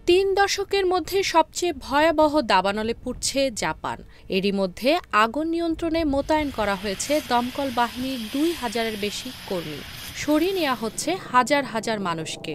তিন দশকের মধ্যে সবচেয়ে ভয়াবহ দাবানলে পুড়ছে জাপান। এরই মধ্যে আগুন নিয়ন্ত্রণে মোতায়েন করা হয়েছে দমকল বাহিনীর ২,০০০-এর বেশি কর্মী। সরিয়ে নেওয়া হচ্ছে হাজার হাজার মানুষকে।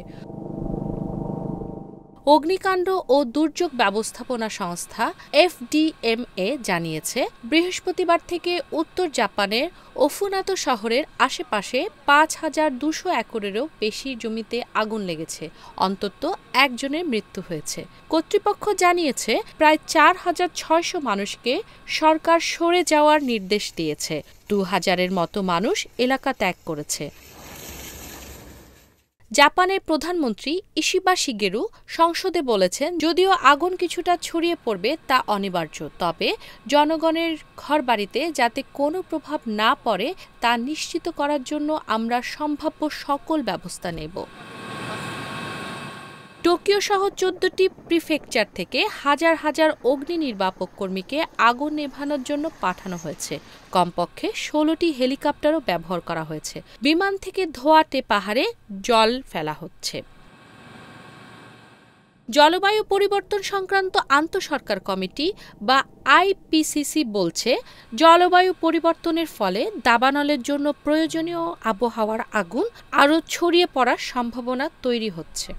অগ্নিকাণ্ড ও দুর্যোগ ব্যবস্থাপনা সংস্থা এফডিএমএ জানিয়েছে, বৃহস্পতিবার থেকে উত্তর জাপানের ওফুনাতো শহরের আশেপাশে ৫,২০০ একরেরও বেশি জমিতে আগুন লেগেছে। অন্তত একজনের মৃত্যু হয়েছে। কর্তৃপক্ষ জানিয়েছে, প্রায় ৪,৬০০ মানুষকে সরকার সরে যাওয়ার নির্দেশ দিয়েছে। ২,০০০-এর মতো মানুষ এলাকা ত্যাগ করেছে। জাপানের প্রধানমন্ত্রী ইশিবা শিগেরু সংসদে বলেছেন, যদিও আগুন কিছুটা ছড়িয়ে পড়বে তা অনিবার্য, তবে জনগণের ঘরবাড়িতে যাতে কোনো প্রভাব না পড়ে তা নিশ্চিত করার জন্য আমরা সম্ভাব্য সকল ব্যবস্থা নেব। টোকিও সহ ১৪টি প্রিফেকচার থেকে হাজার হাজার অগ্নি নির্বাপক কর্মীকে আগুন নেভানোর জন্য পাঠানো হয়েছে। কমপক্ষে ১৬টি হেলিকপ্টারও ব্যবহার করা হয়েছে। বিমান থেকে ধোঁয়াটে পাহাড়ে জল ফেলা হচ্ছে। জলবায়ু পরিবর্তন সংক্রান্ত আন্তঃসরকার কমিটি বা আইপিসিসি বলছে, জলবায়ু পরিবর্তনের ফলে দাবানলের জন্য প্রয়োজনীয় আবহাওয়ার আগুন আরও ছড়িয়ে পড়ার সম্ভাবনা তৈরি হচ্ছে।